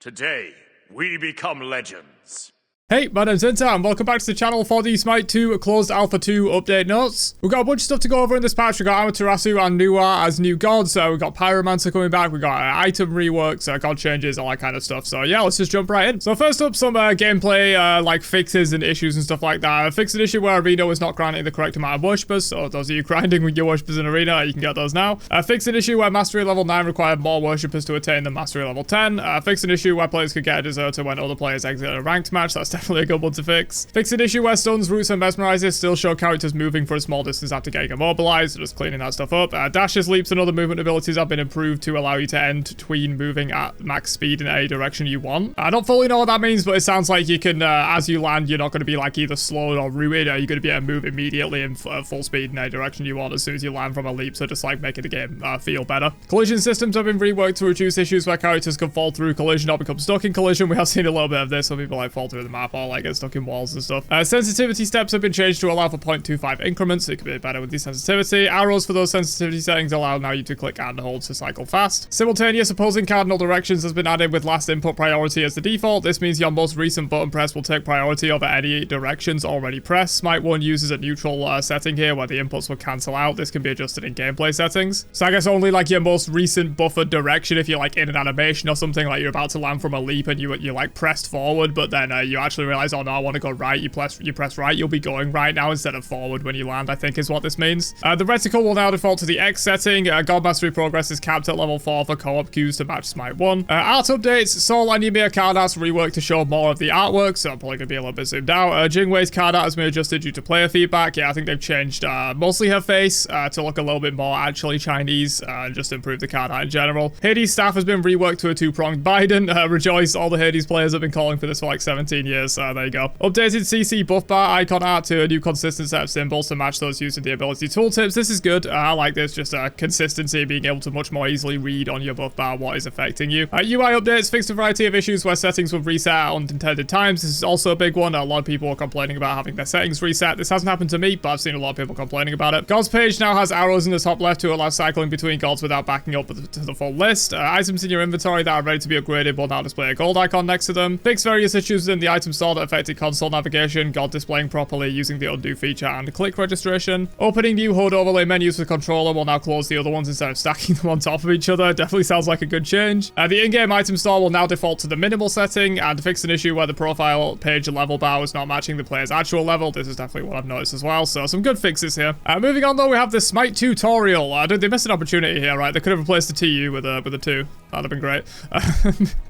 Today, we become legends. Hey, my name's Inter, and welcome back to the channel for the Smite 2 Closed Alpha 2 update notes. We've got a bunch of stuff to go over in this patch. We've got Amaterasu and Nuwa as new gods. We've got Pyromancer coming back. We've got item reworks, god changes, all that kind of stuff. So yeah, let's just jump right in. So first up, some gameplay like fixes and issues and stuff like that. Fix an issue where Arena was not granting the correct amount of worshippers. So those of you grinding with your worshippers in Arena, you can get those now. Fix an issue where Mastery level 9 required more worshippers to attain than Mastery level 10. Fix an issue where players could get a deserter when other players exit a ranked match. That's definitely a good one to fix. Fix an issue where stuns, roots, and mesmerizers still show characters moving for a small distance after getting immobilized, so just cleaning that stuff up. Dashes, leaps, and other movement abilities have been improved to allow you to end tween moving at max speed in any direction you want. I don't fully know what that means, but it sounds like you can, as you land, you're not going to be like either slowed or rooted, or you're going to be able to move immediately in full speed in any direction you want as soon as you land from a leap, so just like making the game feel better. Collision systems have been reworked to reduce issues where characters can fall through collision or become stuck in collision. We have seen a little bit of this, so people like fall through the map or like get stuck in walls and stuff. Sensitivity steps have been changed to allow for 0.25 increments, so you can be better with the sensitivity. Arrows for those sensitivity settings allow now you to click and hold to cycle fast. Simultaneous opposing cardinal directions has been added with last input priority as the default. This means your most recent button press will take priority over any directions already pressed. Smite 1 uses a neutral setting here where the inputs will cancel out. This can be adjusted in gameplay settings. So I guess only like your most recent buffered direction, if you're like in an animation or something, like you're about to land from a leap and you like pressed forward, but then you actually realize, oh no, I want to go right. You press right, you'll be going right now instead of forward when you land, I think is what this means. The reticle will now default to the X setting. God Mastery progress is capped at level 4 for co-op queues to match Smite 1. Art updates, Soul and Ymir card arts reworked to show more of the artwork, so I'm probably going to be a little bit zoomed out. Jingwei's card art has been adjusted due to player feedback. Yeah, I think they've changed mostly her face to look a little bit more actually Chinese, and just improve the card art in general. Hades staff has been reworked to a two-pronged Biden. Rejoice, all the Hades players have been calling for this for like 17 years, so there you go. Updated CC buff bar icon art to a new consistent set of symbols to match those using the ability tooltips. This is good. I like this, just consistency, being able to much more easily read on your buff bar what is affecting you. UI updates fixed a variety of issues where settings would reset at unintended times. This is also a big one. A lot of people are complaining about having their settings reset. This hasn't happened to me, but I've seen a lot of people complaining about it. Gods page now has arrows in the top left to allow cycling between gods without backing up to the full list. Items in your inventory that are ready to be upgraded will now display a gold icon next to them. Fix various issues in the item store that affected console navigation, god displaying properly using the undo feature and click registration. Opening new HUD overlay menus for the controller will now close the other ones instead of stacking them on top of each other. Definitely sounds like a good change. The in-game item store will now default to the minimal setting, and fix an issue where the profile page level bar was not matching the player's actual level. This is definitely what I've noticed as well, so some good fixes here. Moving on though, we have the Smite tutorial. They missed an opportunity here, right? They could have replaced the TU with a 2. That'd have been great.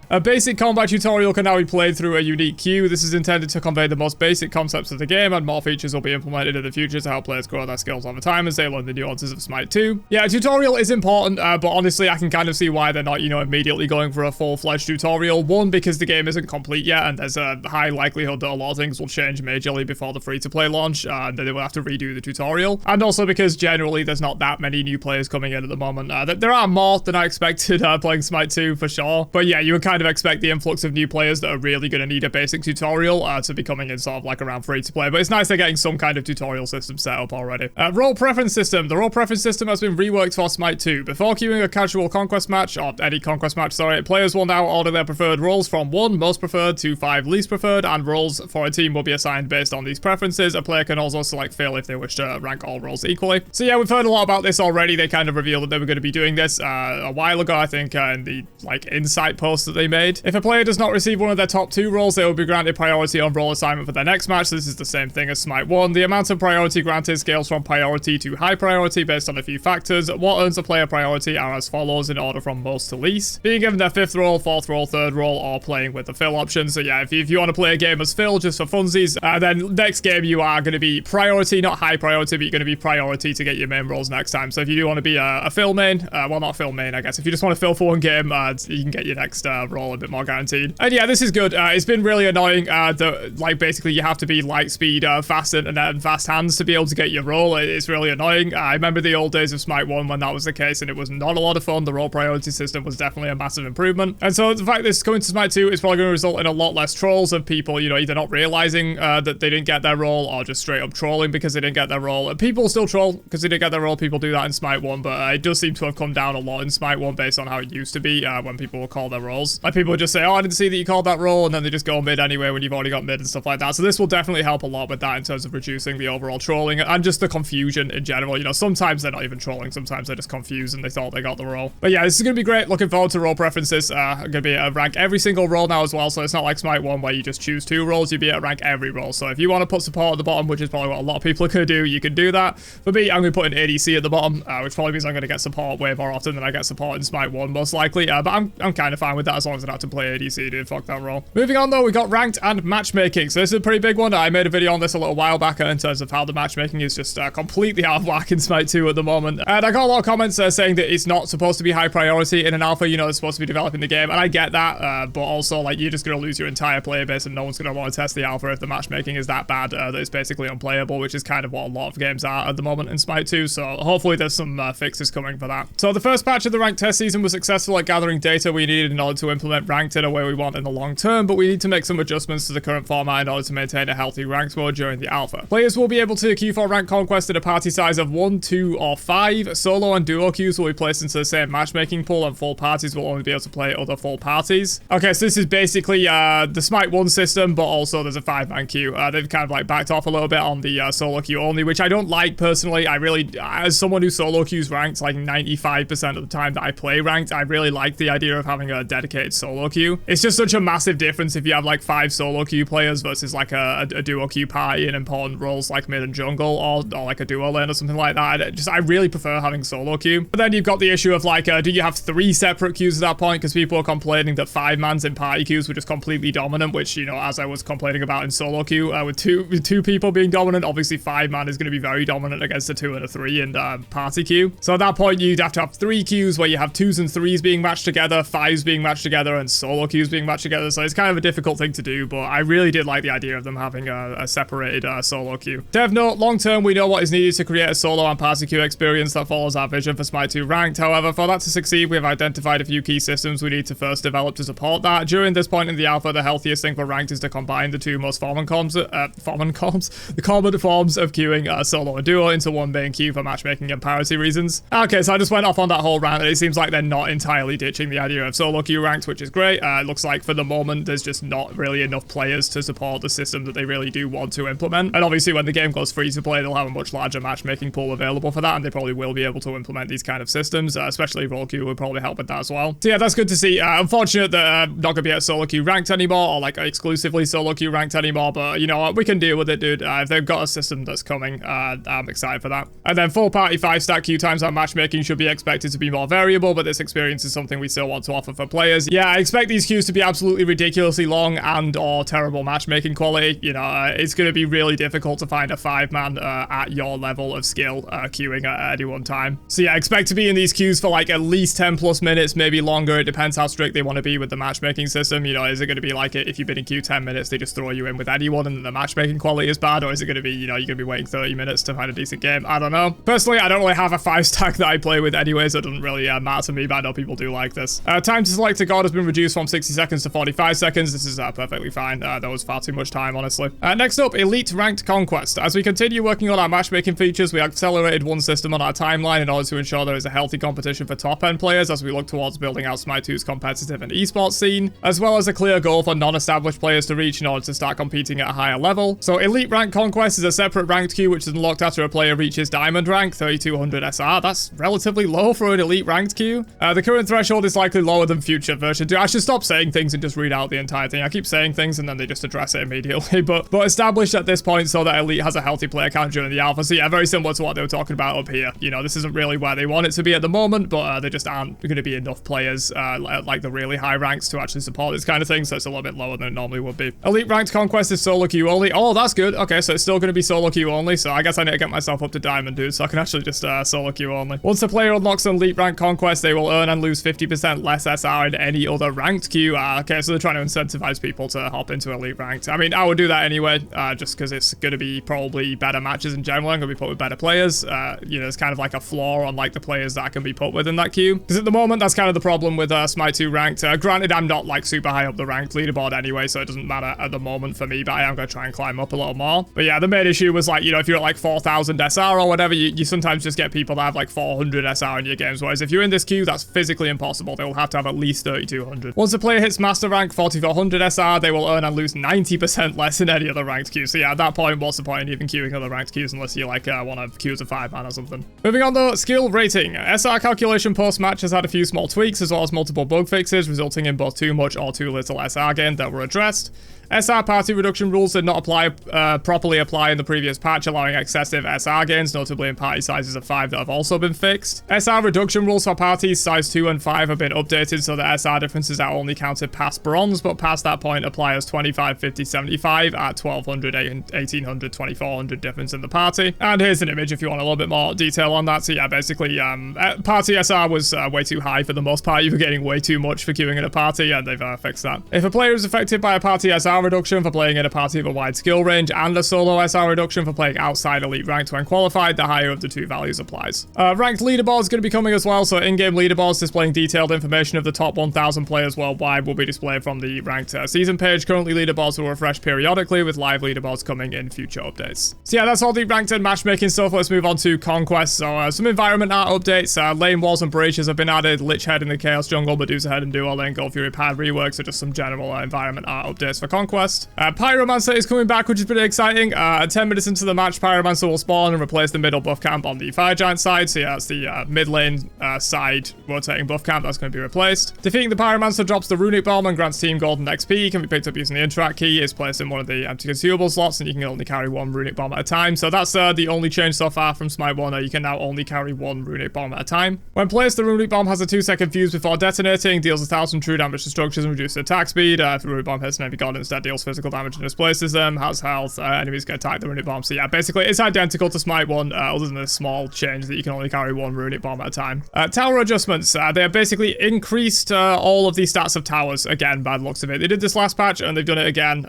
A basic combat tutorial can now be played through a unique queue. This is intended to convey the most basic concepts of the game, and more features will be implemented in the future to help players grow their skills over time as they learn the nuances of Smite 2. Yeah, a tutorial is important, but honestly, I can kind of see why they're not, immediately going for a full-fledged tutorial. One, because the game isn't complete yet, and there's a high likelihood that a lot of things will change majorly before the free-to-play launch, and then they will have to redo the tutorial. And also because generally there's not that many new players coming in at the moment. There are more than I expected playing Smite 2 for sure, but yeah, you would kind of expect the influx of new players that are really going to need a basic tutorial to be coming in sort of like around free to play, but it's nice they're getting some kind of tutorial system set up already. Role preference system. The role preference system has been reworked for Smite 2. Before queuing a casual Conquest match, or any Conquest match, sorry, players will now order their preferred roles from 1 most preferred to 5 least preferred, and roles for a team will be assigned based on these preferences. A player can also select fail if they wish to rank all roles equally. So yeah, we've heard a lot about this already. They kind of revealed that they were going to be doing this a while ago, I think, in the insight post that they made. If a player does not receive one of their top 2 roles, they will be granted priority on role assignment for their next match. This is the same thing as Smite 1. The amount of priority granted scales from priority to high priority based on a few factors. What earns a player priority are as follows in order from most to least: being given their 5th role, 4th role, 3rd role, or playing with the fill option. So yeah, if you want to play a game as fill just for funsies, then next game you are going to be priority, not high priority, but you're going to be priority to get your main roles next time. So if you do want to be a fill main, well, not fill main, I guess. If you just want to fill for one game, you can get your next role a bit more guaranteed. And yeah, this is good. It's been really annoying that basically you have to be light speed, fast and fast hands to be able to get your role. It's really annoying. I remember the old days of Smite 1 when that was the case, and it was not a lot of fun. The role priority system was definitely a massive improvement. And so the fact this is coming to Smite 2 is probably going to result in a lot less trolls of people, either not realizing that they didn't get their role, or just straight up trolling because they didn't get their role. People still troll because they didn't get their role. People do that in Smite 1, but it does seem to have come down a lot in Smite 1 based on how it used to be when people would call their roles. Like people just say, oh, I didn't see that you called that role, and then they just go mid anyway when you've already got mid and stuff like that. So this will definitely help a lot with that in terms of reducing the overall trolling and just the confusion in general. You know, sometimes they're not even trolling, sometimes they're just confused and they thought they got the role. But yeah, this is going to be great. Looking forward to role preferences. I'm going to be able to rank every single role now as well, so it's not like Smite 1 where you just choose 2 roles, you'll be able to rank every role. So if you want to put support at the bottom, which is probably what a lot of people are going to do, you can do that. For me, I'm going to put an ADC at the bottom, which probably means I'm going to get support way more often than I get support in Smite 1 most likely, but I'm kind of fine with that as long as I don't have to play ADC, dude. Fuck that role. Moving on though, we got ranked and matchmaking. So this is a pretty big one. I made a video on this a little while back in terms of how the matchmaking is just completely out of whack in Smite 2 at the moment. And I got a lot of comments saying that it's not supposed to be high priority in an alpha, you know, it's supposed to be developing the game, and I get that, but also like you're just going to lose your entire player base and no one's going to want to test the alpha if the matchmaking is that bad that it's basically unplayable, which is kind of what a lot of games are at the moment in Smite 2, so hopefully there's some fixes coming for that. So the first patch of the ranked test season was successful at gathering data we needed in order to implement ranked in a way we want in the long term, but we need to make some adjustments to the current format in order to maintain a healthy ranked mode during the alpha. Players will be able to queue for ranked conquest at a party size of 1, 2, or 5. Solo and duo queues will be placed into the same matchmaking pool, and full parties will only be able to play other full parties. Okay, so this is basically the Smite 1 system, but also there's a 5-man queue. They've kind of like backed off a little bit on the solo queue only, which I don't like personally. I really, as someone who solo queues ranked like 95% of the time that I play ranked, I really like the idea of having a dedicated solo queue. It's just such a massive difference if you have like 5 solo queue players versus like a duo queue party in important roles like mid and jungle, or like a duo lane or something like that. I really prefer having solo queue. But then you've got the issue of like, do you have 3 separate queues at that point? Because people are complaining that 5-mans in party queues were just completely dominant, which, you know, as I was complaining about in solo queue, with two people being dominant, obviously 5-man is going to be very dominant against a 2 and a 3 in party queue. So at that point, you'd have to have 3 queues where you have 2s and 3s being matched together, 5s being matched together, and solo queues being matched together. So it's kind of a difficult thing to do, but I really did like the idea of them having a separated solo queue. Dev note, long term, we know what is needed to create a solo and party queue experience that follows our vision for Smite 2 ranked. However, for that to succeed, we have identified a few key systems we need to first develop to support that. During this point in the alpha, the healthiest thing for ranked is to combine the 2 most common forms of queuing solo and duo into one main queue for matchmaking and parity reasons. Okay, so I just went off on that whole rant, and it seems like they're not entirely ditching the idea of solo queue ranked, which is great. It looks like for the moment there's just not really enough players to support the system that they really do want to implement, and obviously when the game goes free to play, they'll have a much larger matchmaking pool available for that, and they probably will be able to implement these kind of systems, especially role queue would probably help with that as well. So yeah, that's good to see. Unfortunate that not gonna be at solo queue ranked anymore, or like exclusively solo queue ranked anymore, but you know what, we can deal with it, dude. If they've got a system that's coming, I'm excited for that. And then full party 5-stack queue times on matchmaking should be expected to be more variable, but this experience is something we still want to offer for players. Yeah, I expect these queues to be absolutely ridiculously long and or terrible matchmaking quality. You know, it's going to be really difficult to find a 5-man at your level of skill queuing at any one time. So yeah, expect to be in these queues for like at least 10 plus minutes, maybe longer. It depends how strict they want to be with the matchmaking system. You know, is it going to be like if you've been in queue 10 minutes, they just throw you in with anyone and the matchmaking quality is bad, or is it going to be, you know, you're going to be waiting 30 minutes to find a decent game? I don't know. Personally, I don't really have a 5-stack that I play with anyway, so it doesn't really matter to me, but I know people do like this. Time to select a god has been reduced from 60 seconds to 45 seconds. This is perfectly fine. That was far too much time, honestly. Next up, Elite Ranked Conquest. As we continue working on our matchmaking features, we accelerated one system on our timeline in order to ensure there is a healthy competition for top-end players as we look towards building out Smite 2's competitive and esports scene, as well as a clear goal for non-established players to reach in order to start competing at a higher level. So Elite Ranked Conquest is a separate ranked queue which is unlocked after a player reaches Diamond rank, 3200 SR. That's relatively low for an Elite Ranked queue. The current threshold is likely lower than future version 2. I should stop saying things and just read out the entire thing. I keep saying things and then they just address it immediately, but established at this point so that Elite has a healthy player count during the alpha. So yeah, very similar to what they were talking about up here. You know, this isn't really where they want it to be at the moment, but there just aren't going to be enough players like the really high ranks to actually support this kind of thing, so it's a little bit lower than it normally would be. Elite Ranked Conquest is solo queue only. Oh, that's good. Okay, so it's still going to be solo queue only, so I guess I need to get myself up to Diamond, dude, so I can actually just solo queue only. Once a player unlocks an Elite Ranked Conquest, they will earn and lose 50% less SR in any other ranked queue. Okay, so they're trying to incentivize people to hop into Elite Ranked. I mean, I would do that anyway, just because it's going to be probably better matches in general. I'm going to be put with better players. You know, it's kind of like a flaw on like the players that I can be put with in that queue. Because at the moment, that's kind of the problem with Smite 2 ranked. Granted, I'm not like super high up the ranked leaderboard anyway, so it doesn't matter at the moment for me, but I am going to try and climb up a little more. But yeah, the main issue was like, you know, if you're at like 4000 SR or whatever, you sometimes just get people that have like 400 SR in your games, whereas if you're in this queue, that's physically impossible. They will have to have at least 3200 4200. Once a player hits master rank 4400 SR, they will earn and lose 90% less than any other ranked queue. So yeah, at that point, what's the point in even queuing other ranked queues unless you like want to queue as a 5-man or something. Moving on though, skill rating. SR calculation post-match has had a few small tweaks as well as multiple bug fixes, resulting in both too much or too little SR gain that were addressed. SR party reduction rules did not properly apply in the previous patch, allowing excessive SR gains, notably in party sizes of 5 that have also been fixed. SR reduction rules for parties size 2 and 5 have been updated so that SR differences are only counted past bronze, but past that point apply as 25, 50, 75 at 1200, 1800, 2400 difference in the party. And here's an image if you want a little bit more detail on that. So yeah, basically party SR was way too high for the most part. You were getting way too much for queuing in a party, and they've fixed that. If a player is affected by a party SR reduction for playing in a party of a wide skill range and a solo SR reduction for playing outside elite ranked when qualified, the higher of the two values applies. Ranked leaderboards going to be coming as well, so in-game leaderboards displaying detailed information of the top 1000 players worldwide will be displayed from the ranked season page. Currently leaderboards will refresh periodically with live leaderboards coming in future updates. So yeah, that's all the ranked and matchmaking stuff. Let's move on to Conquest. So some environment art updates, lane walls and breaches have been added, Lich Head in the Chaos Jungle, Medusa Head and Duo Lane, Gold Fury Pad reworks, so just some general environment art updates for Conquest. Pyromancer is coming back, which is pretty exciting. 10 minutes into the match, Pyromancer will spawn and replace the middle buff camp on the Fire Giant side. So yeah, that's the mid lane side rotating buff camp that's going to be replaced. Defeating the Pyromancer drops the Runic Bomb and grants team golden XP. Can be picked up using the interact key. It's placed in one of the empty consumable slots, and you can only carry one Runic Bomb at a time. So that's the only change so far from Smite 1. You can now only carry one Runic Bomb at a time. When placed, the Runic Bomb has a 2-second fuse before detonating, deals 1000 true damage to structures and reduces attack speed. If the Runic Bomb hits an enemy god instead, deals physical damage and displaces them, has health, enemies get attacked the Runic Bomb. So yeah, basically it's identical to Smite 1, other than a small change that you can only carry one Runic Bomb at a time. Tower adjustments. They have basically increased all of the stats of towers, again, by the looks of it. They did this last patch, and they've done it again.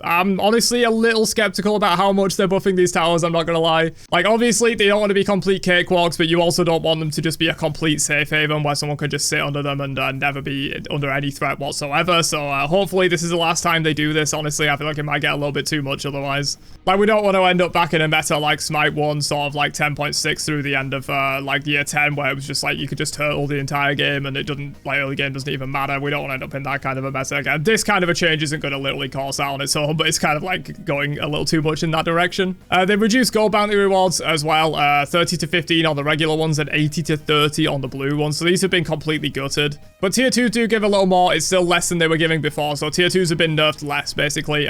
I'm honestly a little skeptical about how much they're buffing these towers, I'm not gonna lie. Like, obviously, they don't want to be complete cakewalks, but you also don't want them to just be a complete safe haven where someone can just sit under them and never be under any threat whatsoever. So hopefully this is the last time they do this. Honestly, I feel like it might get a little bit too much otherwise. Like, we don't want to end up back in a meta like Smite 1, sort of like 10.6 through the end of like year 10, where it was just like you could just turtle the entire game and it doesn't, like, early game doesn't even matter. We don't want to end up in that kind of a meta again. This kind of a change isn't going to literally cause out on its own, but it's kind of like going a little too much in that direction. They reduced gold bounty rewards as well, 30 to 15 on the regular ones and 80 to 30 on the blue ones. So these have been completely gutted. But tier 2s do give a little more. It's still less than they were giving before. So tier 2s have been nerfed less, basically,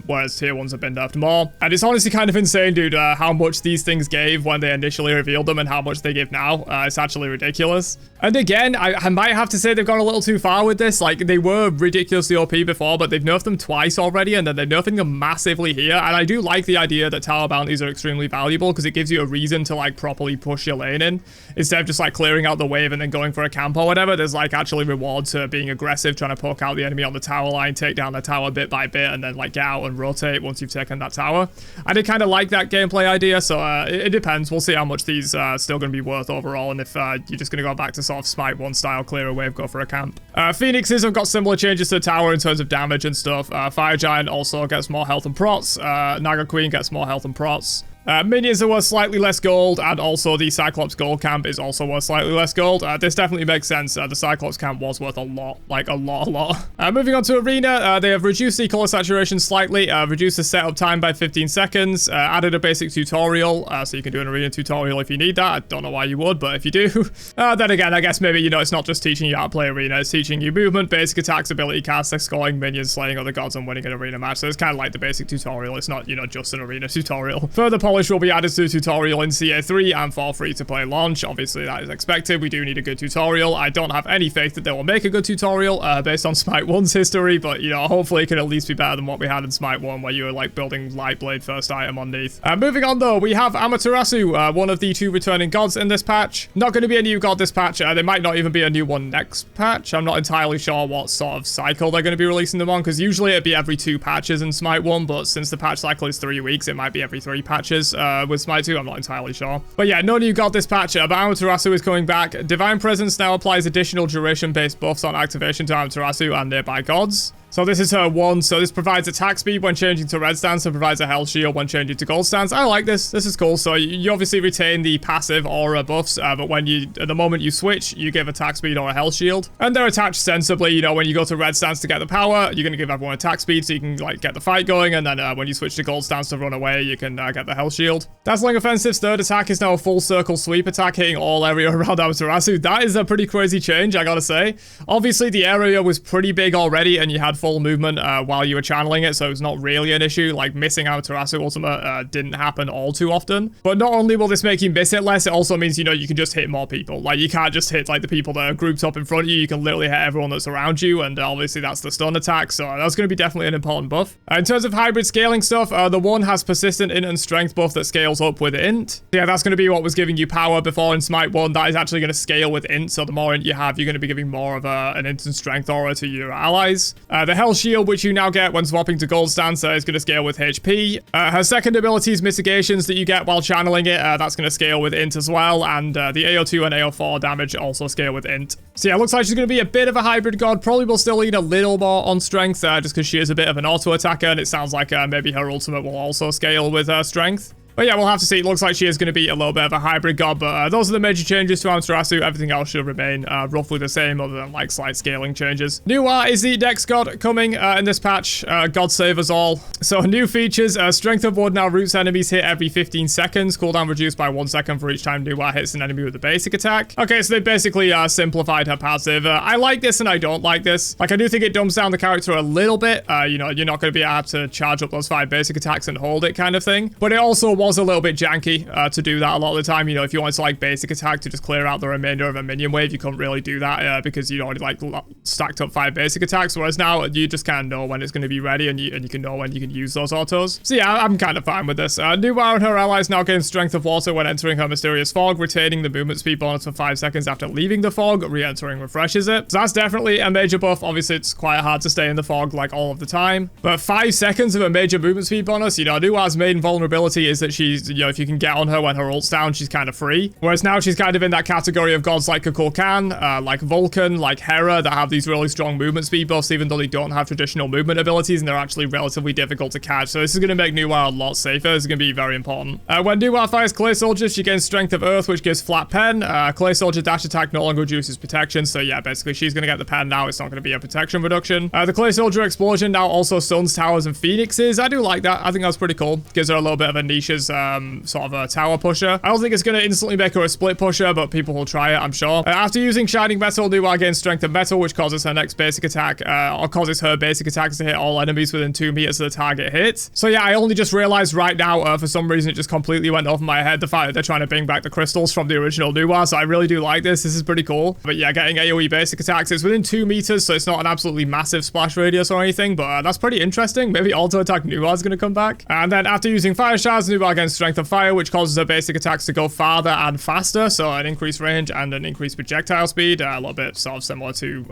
whereas tier 1s have been nerfed more. And it's honestly kind of insane, dude, how much these things gave when they initially revealed them and how much they give now. It's actually ridiculous. And again, I might have to say they've gone a little too far with this. Like, they were ridiculously OP before, but they've nerfed them twice already, and then they're nerfing them massively here. And I do like the idea that tower bounties are extremely valuable because it gives you a reason to, like, properly push your lane in. Instead of just, like, clearing out the wave and then going for a camp or whatever, there's, like, actually rewards to being aggressive, trying to poke out the enemy on the tower line, take down the tower bit by bit, and then, like, get out and rotate once you've taken that tower. I did kind of like that gameplay idea, so it depends. We'll see how much these are still going to be worth overall, and if you're just going to go back to sort of Smite 1 style, clear a wave, go for a camp. Phoenixes have got similar changes to the tower in terms of damage and stuff. Fire Giant also gets more health and prots. Naga Queen gets more health and prots. Minions are worth slightly less gold, and also the Cyclops gold camp is also worth slightly less gold. This definitely makes sense. The Cyclops camp was worth a lot, like a lot. Moving on to Arena, they have reduced the color saturation slightly, reduced the setup time by 15 seconds, added a basic tutorial, so you can do an Arena tutorial if you need that. I don't know why you would, but if you do, then again, I guess maybe, you know, it's not just teaching you how to play Arena, it's teaching you movement, basic attacks, ability casts, scoring minions, slaying other gods, and winning an Arena match. So it's kind of like the basic tutorial. It's not, you know, just an Arena tutorial. Further polish will be added to the tutorial in CA3 and for free-to-play launch. Obviously, that is expected. We do need a good tutorial. I don't have any faith that they will make a good tutorial based on Smite 1's history, but, you know, hopefully it can at least be better than what we had in Smite 1, where you were, like, building Lightblade first item underneath. Moving on, though, we have Amaterasu, one of the 2 returning gods in this patch. Not going to be a new god this patch. There might not even be a new one next patch. I'm not entirely sure what sort of cycle they're going to be releasing them on, because usually it'd be every 2 patches in Smite 1, but since the patch cycle is 3 weeks, it might be every 3 patches. With Smite 2, I'm not entirely sure. But yeah, no new god this patch, but Amaterasu is coming back. Divine Presence now applies additional duration-based buffs on activation to Amaterasu and nearby gods. So this is her 1. So this provides attack speed when changing to red stance and provides a health shield when changing to gold stance. I like this. This is cool. So you obviously retain the passive aura buffs, but when at the moment you switch, you give attack speed or a health shield. And they're attached sensibly. You know, when you go to red stance to get the power, you're going to give everyone attack speed so you can like get the fight going. And then when you switch to gold stance to run away, you can get the health shield. Dazzling Offensive's 3rd attack is now a full circle sweep attack, hitting all area around Amaterasu. That is a pretty crazy change, I gotta say. Obviously, the area was pretty big already, and you had full movement while you were channeling it, so it's not really an issue. Like, missing Amaterasu Ultimate didn't happen all too often. But not only will this make you miss it less, it also means, you know, you can just hit more people. Like, you can't just hit, like, the people that are grouped up in front of you. You can literally hit everyone that's around you, and obviously that's the stun attack, so that's going to be definitely an important buff. In terms of hybrid scaling stuff, the 1 has persistent int and strength buff that scales up with int. Yeah, that's going to be what was giving you power before in Smite 1. That is actually going to scale with int, so the more int you have, you're going to be giving more of an int and strength aura to your allies. The health shield, which you now get when swapping to gold stance, is going to scale with HP. Her 2nd ability is mitigations that you get while channeling it. That's going to scale with int as well, and the AO2 and AO4 damage also scale with int. So yeah, looks like she's going to be a bit of a hybrid god. Probably will still need a little more on strength, just because she is a bit of an auto attacker, and it sounds like maybe her ultimate will also scale with strength. But yeah, we'll have to see. It looks like she is going to be a little bit of a hybrid god, but those are the major changes to Amaterasu. Everything else should remain roughly the same, other than like slight scaling changes. New is the Dex god coming in this patch. God save us all. So new features: Strength of Wood now roots enemies hit every 15 seconds. Cooldown reduced by 1 second for each time New hits an enemy with a basic attack. Okay, so they basically simplified her passive. I like this and I don't like this. Like, I do think it dumbs down the character a little bit. You know, you're not going to be able to charge up those 5 basic attacks and hold it, kind of thing. But it also was a little bit janky to do that a lot of the time. You know, if you wanted to like basic attack to just clear out the remainder of a minion wave, you couldn't really do that because you'd already like stacked up 5 basic attacks, whereas now you just kind of know when it's going to be ready, and you can know when you can use those autos. So yeah, I'm kind of fine with this. Nuwa and her allies now gain Strength of Water when entering her mysterious fog, retaining the movement speed bonus for 5 seconds after leaving the fog. Re-entering refreshes it. So that's definitely a major buff. Obviously, it's quite hard to stay in the fog like all of the time, but 5 seconds of a major movement speed bonus. You know, Nuwa's main vulnerability is that she's, you know, if you can get on her when her ult's down, she's kind of free. Whereas now she's kind of in that category of gods like Kukulkan, like Vulcan, like Hera, that have these really strong movement speed buffs, even though they don't have traditional movement abilities, and they're actually relatively difficult to catch. So this is going to make Nuwa a lot safer. This is going to be very important. When Nuwa fires Clay Soldier, she gains Strength of Earth, which gives flat pen. Clay Soldier dash attack no longer reduces protection. So yeah, basically she's going to get the pen now. It's not going to be a protection reduction. The Clay Soldier explosion now also stuns towers and phoenixes. I do like that. I think that's pretty cool. Gives her a little bit of a niche as sort of a tower pusher. I don't think it's going to instantly make her a split pusher, but people will try it, I'm sure. After using Shining Metal, Nuwa gains Strength of Metal, which causes her next basic attack, or causes her basic attacks to hit all enemies within 2 meters of the target hit. So yeah, I only just realized right now, for some reason, it just completely went over my head, the fact that they're trying to bring back the crystals from the original Nuwa, so I really do like this. This is pretty cool. But yeah, getting AoE basic attacks, it's within 2 meters, so it's not an absolutely massive splash radius or anything, but that's pretty interesting. Maybe auto attack Nuwa is going to come back. And then after using Fire Shards, Nuwa gains Strength of Fire, which causes her basic attacks to go farther and faster, so an increased range and an increased projectile speed. A little bit sort of similar to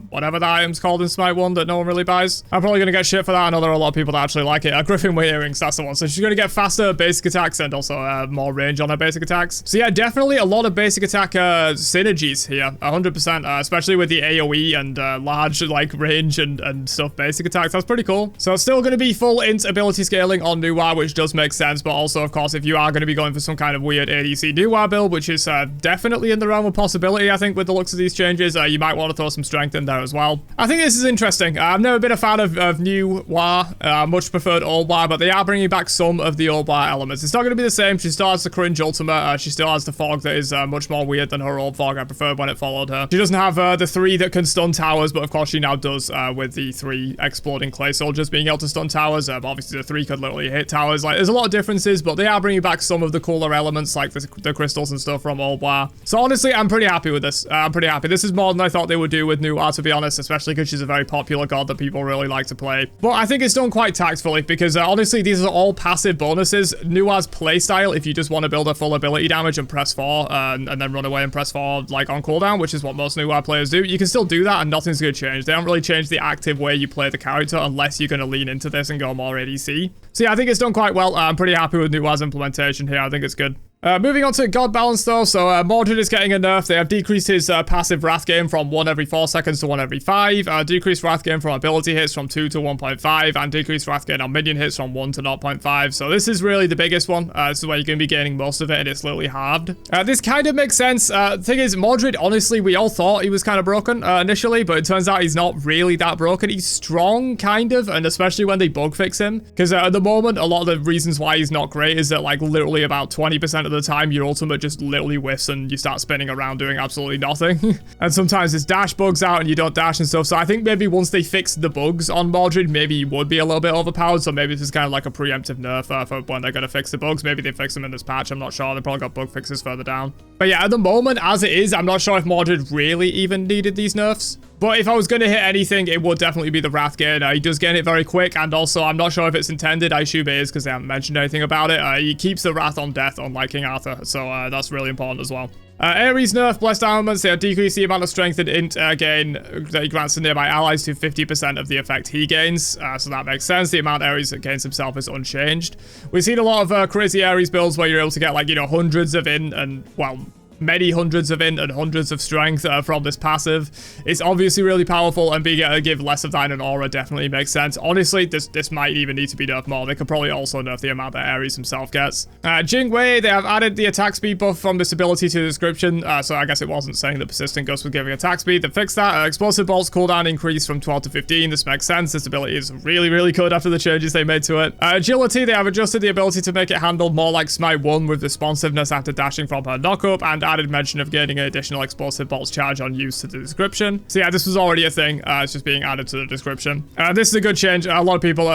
whatever the item's called in Smite 1 that no one really buys. I'm probably going to get shit for that. I know there are a lot of people that actually like it. Griffin Weight Earrings, that's the one. So she's going to get faster basic attacks and also more range on her basic attacks. So yeah, definitely a lot of basic attack synergies here, 100%, especially with the AoE and large like range and stuff basic attacks. That's pretty cool. So it's still going to be full int ability scaling on Nuwa, which does make sense, but also of course if you are going to be going for some kind of weird ADC Nuwa build, which is definitely in the realm of possibility, I think, with the looks of these changes, you might want to throw some strength in there as well. I think this is interesting. I've never been a fan of new Wa, much preferred old Wa, but they are bringing back some of the old Wa elements. It's not going to be the same. She still has the cringe ultimate. She still has the fog that is much more weird than her old fog. I preferred when it followed her. She doesn't have the 3 that can stun towers, but of course she now does with the 3 exploding clay soldiers being able to stun towers. But obviously the 3 could literally hit towers. Like, there's a lot of differences, but they are bringing back some of the cooler elements like the crystals and stuff from old Wa. So honestly, I'm pretty happy with this. I'm pretty happy. This is more than I thought they would do with Nuwa, to be honest, especially because she's a very popular god that people really like to play. But I think it's done quite tactfully because honestly, these are all passive bonuses. Nuwa's playstyle, if you just want to build a full ability damage and press 4 and then run away and press 4 like on cooldown, which is what most Nuwa players do, you can still do that and nothing's going to change. They don't really change the active way you play the character unless you're going to lean into this and go more ADC. So yeah, I think it's done quite well. I'm pretty happy with Nuwa's implementation here. I think it's good. Moving on to God Balance though, so Mordred is getting a nerf. They have decreased his passive Wrath gain from 1 every 4 seconds to 1 every 5, decreased Wrath gain from ability hits from 2 to 1.5, and decreased Wrath gain on minion hits from 1 to 0.5. So this is really the biggest one. This is where you're going to be gaining most of it, and it's literally halved. This kind of makes sense. The thing is, Mordred, honestly, we all thought he was kind of broken initially, but it turns out he's not really that broken. He's strong, kind of, and especially when they bug fix him. Because at the moment, a lot of the reasons why he's not great is that, like, literally about 20% of the time, your ultimate just literally whiffs and you start spinning around doing absolutely nothing. And sometimes his dash bugs out and you don't dash and stuff. So I think maybe once they fix the bugs on Mordred, maybe he would be a little bit overpowered. So maybe this is kind of like a preemptive nerf for when they're going to fix the bugs. Maybe they fix them in this patch. I'm not sure. They probably got bug fixes further down. But yeah, at the moment, as it is, I'm not sure if Mordred really even needed these nerfs. But if I was going to hit anything, it would definitely be the Wrath gain. He does gain it very quick, and also I'm not sure if it's intended. I assume it is because they haven't mentioned anything about it. He keeps the Wrath on death, unlike King Arthur, so that's really important as well. Ares nerf, Blessed Armaments, they have decreased the amount of strength and int gain that he grants to nearby allies to 50% of the effect he gains, so that makes sense. The amount Ares gains himself is unchanged. We've seen a lot of crazy Ares builds where you're able to get, like, you know, hundreds of int and, well, many hundreds of int and hundreds of strength from this passive. It's obviously really powerful, and being able to give less of that in an aura definitely makes sense. Honestly, this might even need to be nerfed more. They could probably also nerf the amount that Ares himself gets. Jingwei, they have added the attack speed buff from this ability to the description, so I guess it wasn't saying that Persistent Gust was giving attack speed. They fixed that. Explosive Bolts cooldown increased from 12 to 15. This makes sense. This ability is really, really good after the changes they made to it. Agility, they have adjusted the ability to make it handle more like Smite 1 with responsiveness after dashing from her knockup, and added mention of gaining an additional explosive bolts charge on use to the description. So yeah, this was already a thing. It's just being added to the description. This is a good change. A lot of people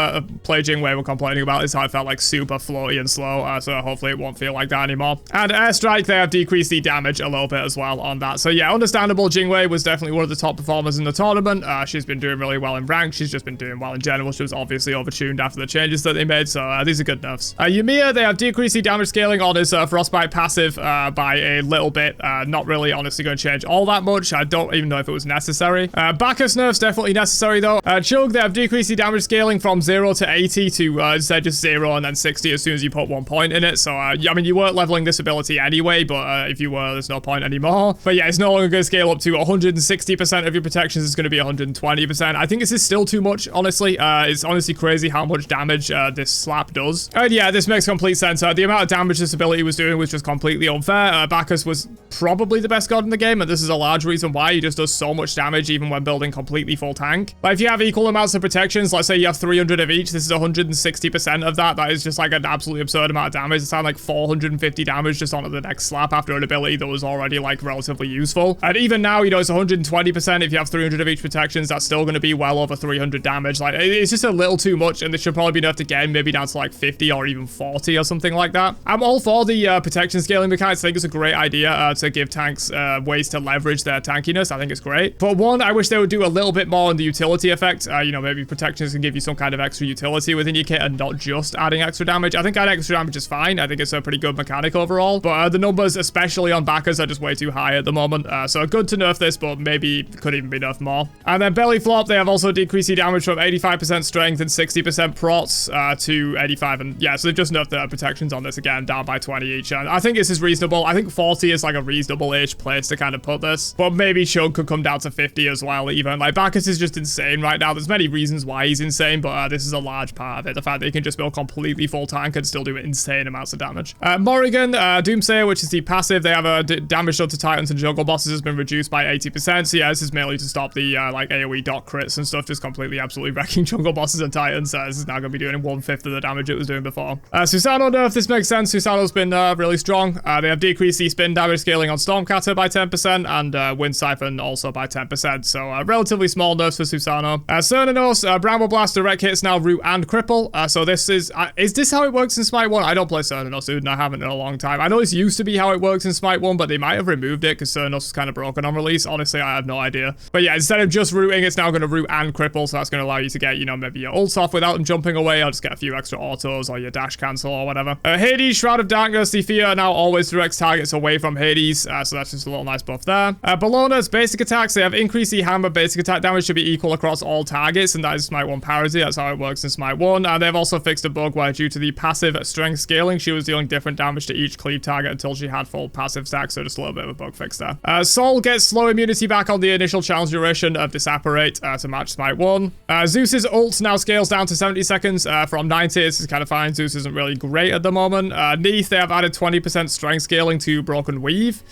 play Jingwei were complaining about this, how it felt like super floaty and slow. So hopefully it won't feel like that anymore. And Airstrike, they have decreased the damage a little bit as well on that. So yeah, understandable. Jingwei was definitely one of the top performers in the tournament. She's been doing really well in rank. She's just been doing well in general. She was obviously overtuned after the changes that they made. So these are good nerfs. Yumiya, they have decreased the damage scaling on his Frostbite passive by a little bit. Not really honestly going to change all that much. I don't even know if it was necessary. Bacchus nerfs definitely necessary though. Chug, they have decreased the damage scaling from 0 to 80 to instead just 0 and then 60 as soon as you put 1 point in it. So I mean, you weren't leveling this ability anyway, but if you were, there's no point anymore. But yeah, it's no longer going to scale up to 160% of your protections. It's going to be 120%. I think this is still too much, honestly. It's honestly crazy how much damage this slap does. And yeah, this makes complete sense. The amount of damage this ability was doing was just completely unfair. Bacchus was probably the best god in the game, and this is a large reason why. He just does so much damage even when building completely full tank. Like if you have equal amounts of protections, let's say you have 300 of each, this is 160% of that. That is just like an absolutely absurd amount of damage. It's like 450 damage just onto the next slap after an ability that was already like relatively useful. And even now, you know, it's 120%. If you have 300 of each protections, that's still going to be well over 300 damage. Like it's just a little too much, and this should probably be nerfed again, maybe down to like 50 or even 40 or something like that. I'm all for the protection scaling mechanics. I think it's a great idea to give tanks ways to leverage their tankiness. I think it's great. But one, I wish they would do a little bit more on the utility effect. You know, maybe protections can give you some kind of extra utility within your kit and not just adding extra damage. I think adding extra damage is fine. I think it's a pretty good mechanic overall. But the numbers, especially on Bacchus, are just way too high at the moment. So good to nerf this, but maybe could even be nerfed more. And then Belly Flop, they have also decreased the damage from 85% strength and 60% prots to 85. And yeah, so they've just nerfed the protections on this again, down by 20 each. And I think this is reasonable. I think 40 is like a reasonable-ish place to kind of put this. But maybe Chug could come down to 50 as well, even. Like, Bacchus is just insane right now. There's many reasons why he's insane, but this is a large part of it. The fact that he can just build completely full tank and still do insane amounts of damage. Morrigan, Doomsayer, which is the passive, they have a damage done to Titans and jungle bosses has been reduced by 80%. So yeah, this is mainly to stop the like AoE dot crits and stuff, just completely absolutely wrecking jungle bosses and Titans. This is now going to be doing 1/5 of the damage it was doing before. Susanoo nerf, this makes sense. Susanoo's been really strong. They have decreased the spin damage scaling on Stormcatter by 10% and Wind Siphon also by 10%. So relatively small nerfs for Susanoo. Cernunnos, Bramble Blast, direct hits now root and cripple. So this is this how it works in Smite 1? I don't play Cernunnos, dude, and I haven't in a long time. I know this used to be how it works in Smite 1, but they might have removed it because Cernunnos was kind of broken on release. Honestly, I have no idea. But yeah, instead of just rooting, it's now going to root and cripple, so that's going to allow you to get, you know, maybe your ults off without them jumping away, or just get a few extra autos, or your dash cancel, or whatever. Hades, Shroud of Darkness, the fear now always directs targets away from Hades, so that's just a little nice buff there. Bellona's basic attacks, they have increased the hammer basic attack damage to be equal across all targets, and that is Smite 1 parity. That's how it works in Smite 1. And they've also fixed a bug where due to the passive strength scaling, she was dealing different damage to each cleave target until she had full passive stack, so just a little bit of a bug fix there. Sol gets slow immunity back on the initial challenge duration of Disapparate to match Smite 1. Zeus's ult now scales down to 70 seconds from 90. This is kind of fine. Zeus isn't really great at the moment. Neath, they have added 20% strength scaling to Broken Weave.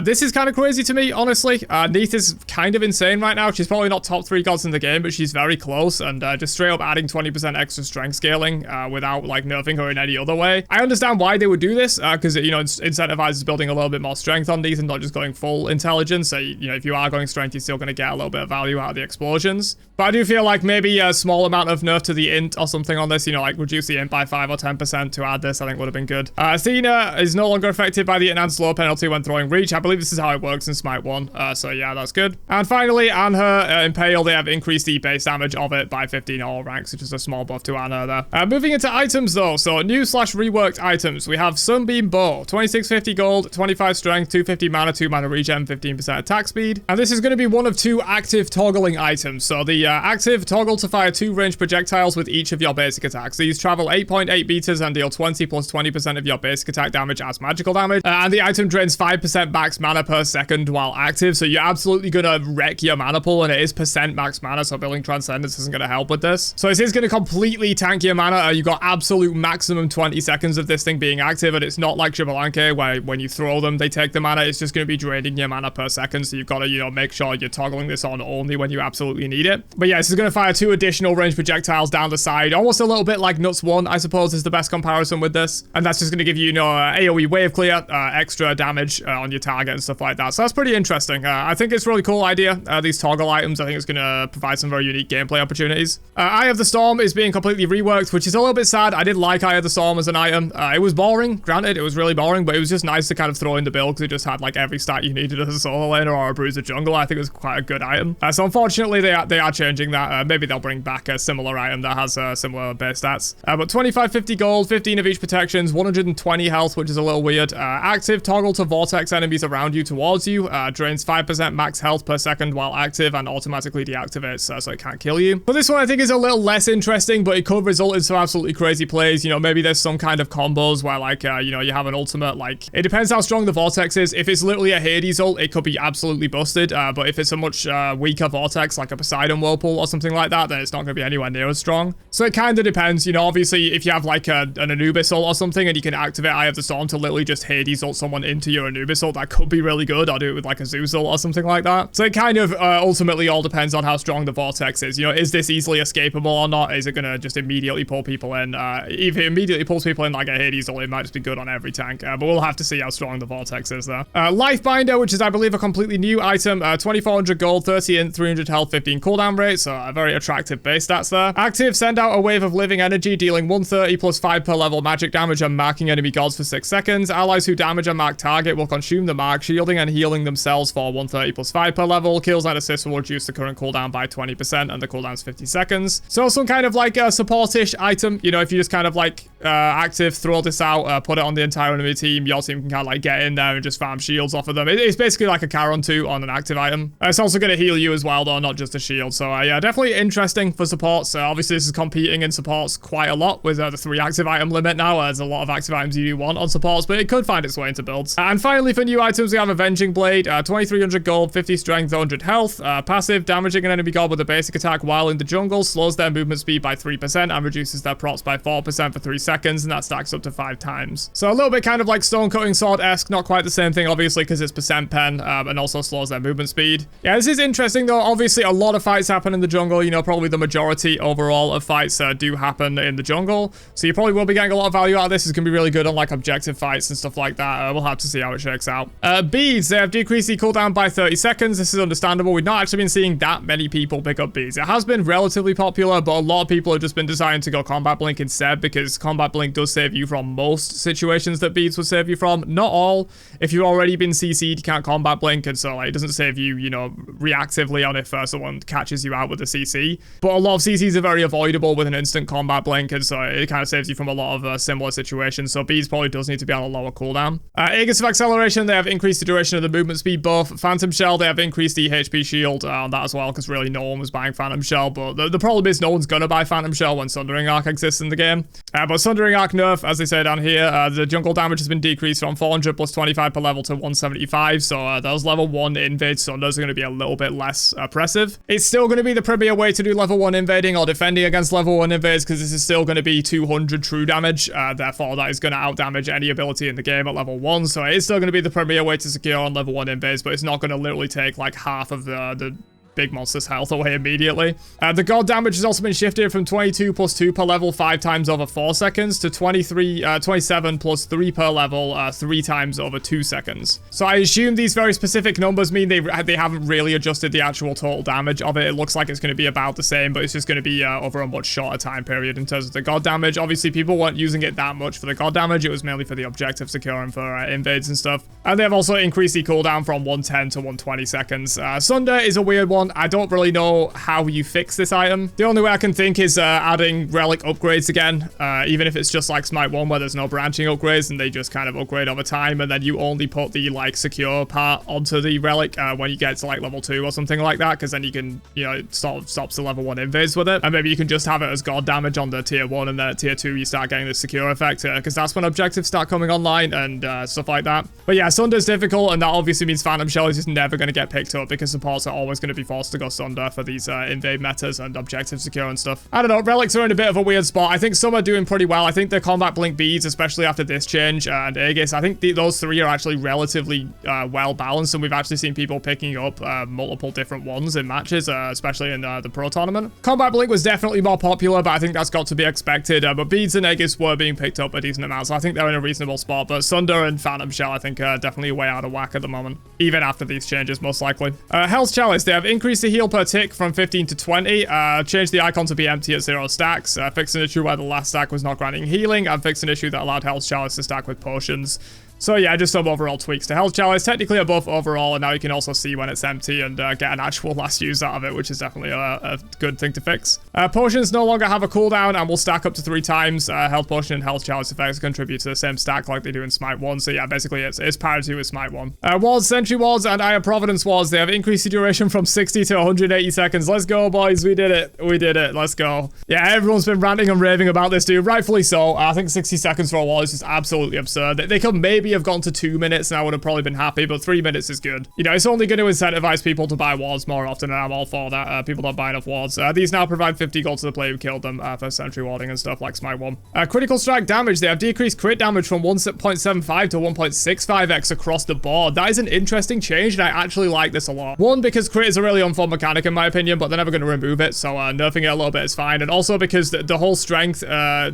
This is kind of crazy to me, honestly. Neath is kind of insane right now. She's probably not top 3 gods in the game, but she's very close, and just straight up adding 20% extra strength scaling without like nerfing her in any other way. I understand why they would do this, because it, incentivizes building a little bit more strength on Neath and not just going full intelligence. So, if you are going strength, you're still going to get a little bit of value out of the explosions. But I do feel like maybe a small amount of nerf to the int or something on this, like reduce the int by 5 or 10% to add this, I think would have been good. Athena is no longer affected by the enhanced low penalty when throwing reach. I believe this is how it works in Smite 1, so yeah, that's good. And finally, Anher Impale, they have increased the base damage of it by 15 all ranks, which is a small buff to Anher there. Moving into items though, so new/reworked items. We have Sunbeam Bow, 2650 gold, 25 strength, 250 mana, 2 mana regen, 15% attack speed. And this is going to be one of 2 active toggling items. So the active toggle to fire 2 ranged projectiles with each of your basic attacks. These travel 8.8 meters and deal 20 plus 20% of your basic attack damage as magical damage. And the item drains 5% max mana per second while active, so you're absolutely gonna wreck your mana pool, and it is percent max mana, so building Transcendence isn't gonna help with this. So this is gonna completely tank your mana. You got absolute maximum 20 seconds of this thing being active, and it's not like Xbalanque where when you throw them they take the mana. It's just gonna be draining your mana per second, so you've got to make sure you're toggling this on only when you absolutely need it. But yeah, this is gonna fire 2 additional range projectiles down the side, almost a little bit like Nuts 1, I suppose, is the best comparison with this, and that's just gonna give you AoE wave clear, extra damage on your target and stuff like that. So that's pretty interesting. I think it's a really cool idea, these toggle items. I think it's going to provide some very unique gameplay opportunities. Eye of the Storm is being completely reworked, which is a little bit sad. I did like Eye of the Storm as an item. It was boring, granted, it was really boring, but it was just nice to kind of throw in the build because it just had like every stat you needed as a solo laner or a bruiser jungle. I think it was quite a good item. So unfortunately, they are changing that. Maybe they'll bring back a similar item that has similar base stats. But 2550 gold, 15 of each protections, 120 health, which is a little weird. Active toggle to vortex enemies around you towards you. Drains 5% max health per second while active and automatically deactivates, so it can't kill you. But this one I think is a little less interesting, but it could result in some absolutely crazy plays. Maybe there's some kind of combos where like, you have an ultimate, like, it depends how strong the vortex is. If it's literally a Hades ult, it could be absolutely busted, but if it's a much weaker vortex, like a Poseidon Whirlpool or something like that, then it's not going to be anywhere near as strong. So it kind of depends, obviously if you have like an Anubis ult or something and you can activate Eye of the Storm to literally just Hades ult someone into your Anubis ult, that could be really good, or do it with like a Zeus ult or something like that. So it kind of ultimately all depends on how strong the vortex is. Is this easily escapable or not? Is it going to just immediately pull people in? If it immediately pulls people in like a Hades ult, it might just be good on every tank, but we'll have to see how strong the vortex is there. Lifebinder, which is I believe a completely new item, 2400 gold, 30 int, 300 health, 15 cooldown rate, so a very attractive base stats there. Active, send out a wave of living energy, dealing 130 plus 5 per level magic damage and marking enemy gods for 6 seconds. Allies who damage a marked target will consume the mark, shielding and healing themselves for 130 plus 5 per level. Kills and assists will reduce the current cooldown by 20%, and the cooldown's 50 seconds. So some kind of like a support-ish item, if you just kind of like active, throw this out, put it on the entire enemy team, your team can kind of like get in there and just farm shields off of them. It's basically like a Charon 2 on an active item. It's also going to heal you as well though, not just a shield. So yeah, definitely interesting for supports. Obviously this is competing in supports quite a lot with the 3 active item limit now. There's a lot of active items you do want on supports, but it could find its way into builds. And finally for new items, we have Avenging Blade, 2300 gold, 50 strength, 100 health. Passive, damaging an enemy god with a basic attack while in the jungle, slows their movement speed by 3% and reduces their procs by 4% for 3 seconds, and that stacks up to 5 times. So a little bit kind of like Stone Cutting Sword-esque, not quite the same thing obviously because it's percent pen, and also slows their movement speed. Yeah, this is interesting though. Obviously a lot of fights happen in the jungle, probably the majority overall of fights do happen in the jungle, so you probably will be getting a lot of value out of this. It's gonna be really good on like objective fights and stuff like that. We'll have to see how it shakes out. Beads, they have decreased the cooldown by 30 seconds. This is understandable. We've not actually been seeing that many people pick up beads. It has been relatively popular, but a lot of people have just been deciding to go Combat Blink instead because Combat Blink does save you from most situations that beads would save you from. Not all. If you've already been CC'd, you can't Combat Blink, and so like, it doesn't save you, reactively on if someone catches you out with a CC. But a lot of CCs are very avoidable with an instant Combat Blink, and so it kind of saves you from a lot of similar situations. So beads probably does need to be on a lower cooldown. Aegis Aegis of Acceleration, they have increased the duration of the movement speed buff. Phantom Shell, they have increased the HP shield on that as well, because really no one was buying Phantom Shell, but the problem is no one's gonna buy Phantom Shell when Sundering Arc exists in the game. But Sundering Arc nerf, as they say down here, the jungle damage has been decreased from 400 plus 25 per level to 175, so those level 1 invade Sunders are going to be a little bit less oppressive. It's still going to be the premier way to do level 1 invading or defending against level 1 invades, because this is still going to be 200 true damage, therefore that is going to outdamage any ability in the game at level 1, so it is still going to be the premier way to secure on level 1 invades, but it's not going to literally take like half of the big monster's health away immediately. The god damage has also been shifted from 22 plus 2 per level 5 times over 4 seconds to 27 plus 3 per level 3 times over 2 seconds. So I assume these very specific numbers mean they haven't really adjusted the actual total damage of it. It looks like it's going to be about the same, but it's just going to be over a much shorter time period in terms of the god damage. Obviously, people weren't using it that much for the god damage. It was mainly for the objective securing for invades and stuff. And they have also increased the cooldown from 110 to 120 seconds. Sunder is a weird one. I don't really know how you fix this item. The only way I can think is adding relic upgrades again, even if it's just like Smite 1 where there's no branching upgrades and they just kind of upgrade over time, and then you only put the like secure part onto the relic when you get to like level 2 or something like that, because then you can, you know, it sort of stops the level 1 invades with it, and maybe you can just have it as god damage on the tier 1, and then at tier 2 you start getting the secure effect, because that's when objectives start coming online and stuff like that. But yeah, Sunder's difficult, and that obviously means Phantom Shell is just never going to get picked up because supports are always going to be forced to go Sunder for these invade metas and objective secure and stuff. I don't know, relics are in a bit of a weird spot. I think some are doing pretty well. I think the combat blink beads, especially after this change, and Aegis, I think those 3 are actually relatively well balanced, and we've actually seen people picking up multiple different ones in matches, especially in the pro tournament. Combat blink was definitely more popular, but I think that's got to be expected. But beads and Aegis were being picked up a decent amount, so I think they're in a reasonable spot. But Sunder and Phantom Shell, I think, are definitely way out of whack at the moment, even after these changes, most likely. Hell's Chalice, they have increased the heal per tick from 15 to 20, changed the icon to be empty at 0 stacks, fixed an issue where the last stack was not granting healing, and fixed an issue that allowed Hell's Chalice to stack with potions. So yeah, just some overall tweaks to Hell's Chalice. Technically a buff overall, and now you can also see when it's empty and get an actual last use out of it, which is definitely a good thing to fix. Potions no longer have a cooldown and will stack up to 3 times. Health Potion and Hell's Chalice effects contribute to the same stack like they do in Smite 1. So yeah, basically it's parity with Smite 1. Wards, Sentry Wards, and Iron Providence Wards, they have increased the duration from 60 to 180 seconds. Let's go, boys. We did it. We did it. Let's go. Yeah, everyone's been ranting and raving about this, dude. Rightfully so. I think 60 seconds for a wall is just absolutely absurd. They could maybe have gone to 2 minutes and I would have probably been happy, but 3 minutes is good. You know, it's only going to incentivize people to buy wards more often, and I'm all for that. People don't buy enough wards. These now provide 50 gold to the player who killed them for sentry warding and stuff like Smite 1. Critical strike damage, they have decreased crit damage from 1.75 to 1.65x across the board. That is an interesting change, and I actually like this a lot. One, because crit is a really unfun mechanic in my opinion, but they're never going to remove it, so nerfing it a little bit is fine. And also because the whole strength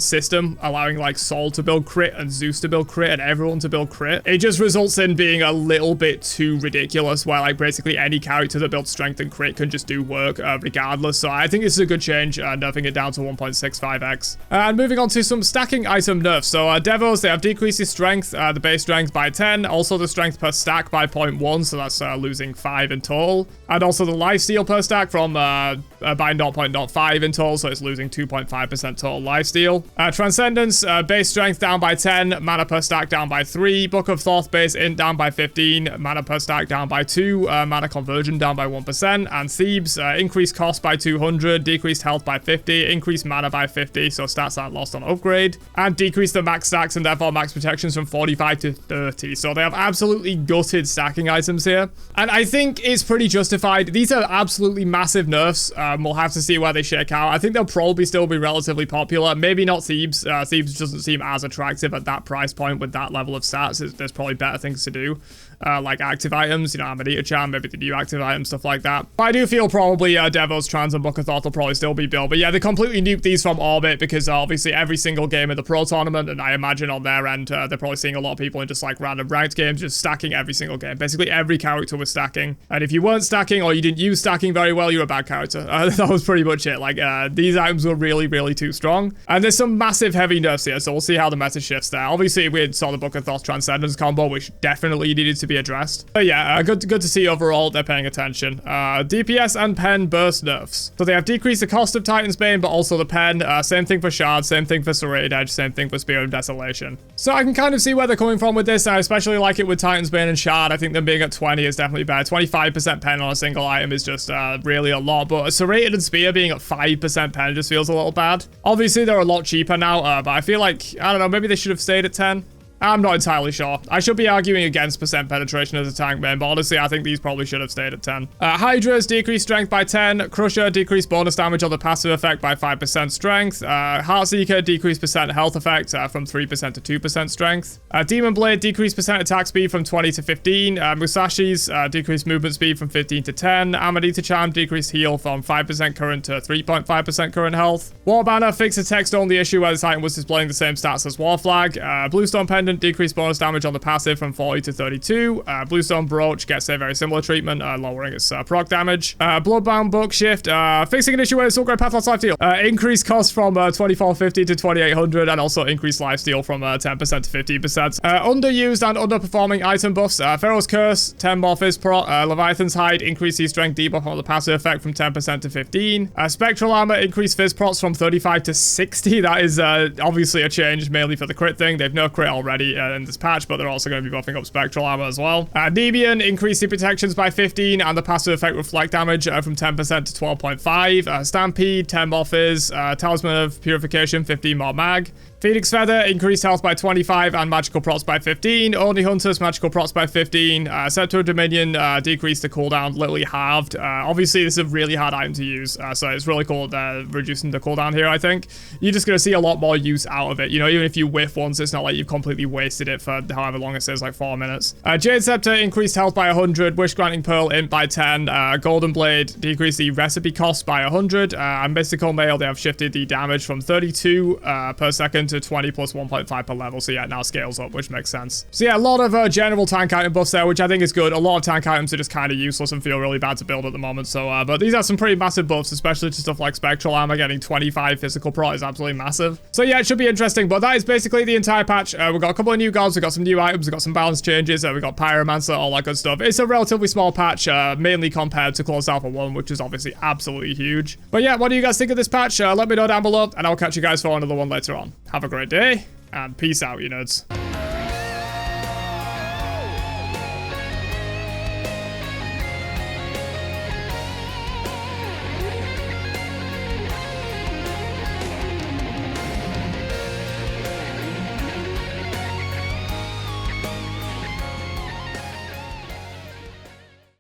system, allowing like Sol to build crit and Zeus to build crit and everyone to build crit, it just results in being a little bit too ridiculous, where like basically any character that builds strength and crit can just do work regardless. So I think this is a good change, nerfing it down to 1.65x. And moving on to some stacking item nerfs. So Devos, they have decreased the strength, the base strength by 10, also the strength per stack by 0.1, so that's losing 5 in total, and also the lifesteal per stack from by 0.05 in total, so it's losing 2.5% total lifesteal. Transcendence, base strength down by 10, mana per stack down by 3, Book of Thoth base int down by 15, mana per stack down by 2, mana conversion down by 1%, and Thebes, increased cost by 200, decreased health by 50, increased mana by 50, so stats aren't lost on upgrade, and decreased the max stacks and therefore max protections from 45 to 30. So they have absolutely gutted stacking items here, and I think it's pretty justified. These are absolutely massive nerfs. We'll have to see where they shake out. I think they'll probably still be relatively popular. Maybe not Thebes. Thebes doesn't seem as attractive at that price point with that level of stats. There's probably better things to do, like active items, you know, Amanita Charm, maybe the new active items, stuff like that. But I do feel probably Devos, Trans, and Book of Thoth will probably still be built. But yeah, they completely nuked these from orbit because obviously every single game of the pro tournament, and I imagine on their end, they're probably seeing a lot of people in just like random ranked games just stacking every single game. Basically every character was stacking, and if you weren't stacking or you didn't use stacking very well, you're a bad character. That was pretty much it. Like these items were really too strong, and there's some massive heavy nerfs here, so we'll see how the meta shifts there. Obviously we saw the Book of Thoth Transcendence combo, which definitely needed to be addressed. But yeah, good to see overall they're paying attention. DPS and pen burst nerfs. So they have decreased the cost of Titan's Bane, but also the pen. Same thing for Shard, same thing for Serrated Edge, same thing for Spear of Desolation. So I can kind of see where they're coming from with this. I especially like it with Titan's Bane and Shard. I think them being at 20 is definitely better. 25% pen on a single item is just really a lot, but Serrated and Spear being at 5% pen just feels a little bad. Obviously, they're a lot cheaper now, but I feel like, I don't know, maybe they should have stayed at 10. I'm not entirely sure. I should be arguing against percent penetration as a tank main, but honestly, I think these probably should have stayed at 10. Hydra's decreased strength by 10. Crusher decreased bonus damage on the passive effect by 5% strength. Heartseeker decreased percent health effect from 3% to 2% strength. Demon Blade decreased percent attack speed from 20 to 15. Musashi's decreased movement speed from 15 to 10. Amanita Charm decreased heal from 5% current to 3.5% current health. War Banner fixed a text-only issue where the Titan was displaying the same stats as War Flag. Bluestone Pendant decreased bonus damage on the passive from 40 to 32. Bluestone Brooch gets a very similar treatment, lowering its proc damage. Bloodbound Book Shift, fixing an issue with Soul Great Pathos Lifesteal. Increased cost from 2450 to 2800, and also increased lifesteal from 10% to 15%. Underused and underperforming item buffs. Pharaoh's Curse, 10 more Fizz proc. Leviathan's Hide, increased the strength debuff on the passive effect from 10% to 15. Spectral Armor, increased Fizz procs from 35 to 60. That is obviously a change, mainly for the crit thing. They've no crit already in this patch, but they're also going to be buffing up Spectral Armor as well. Nebian increased the protections by 15 and the passive effect reflect damage from 10% to 12.5. Stampede, 10 more Fizz. Talisman of Purification, 15 more mag. Phoenix Feather increased health by 25 and magical procs by 15. Only Hunters, magical procs by 15. Scepter of Dominion decreased the cooldown, literally halved. Obviously, this is a really hard item to use, so it's really cool they're reducing the cooldown here, I think. You're just going to see a lot more use out of it. You know, even if you whiff once, it's not like you've completely wasted it for however long it says, like 4 minutes. Jade Scepter increased health by 100. Wish Granting Pearl imp by 10. Golden Blade decreased the recipe cost by 100. And Mystical Mail, they have shifted the damage from 32 per second to 20 plus 1.5 per level. So yeah, it now scales up, which makes sense. So yeah, a lot of general tank item buffs there, which I think is good. A lot of tank items are just kind of useless and feel really bad to build at the moment. So, but these are some pretty massive buffs, especially to stuff like Spectral Armor. Getting 25 physical pro is absolutely massive. So yeah, it should be interesting. But that is basically the entire patch. We've got a couple of new gods, we've got some new items, we've got some balance changes, we've got Pyromancer, all that good stuff. It's a relatively small patch, mainly compared to Closed Alpha 1, which is obviously absolutely huge. But yeah, what do you guys think of this patch? Let me know down below, and I'll catch you guys for another one later on. Have a great day, and peace out, you nerds.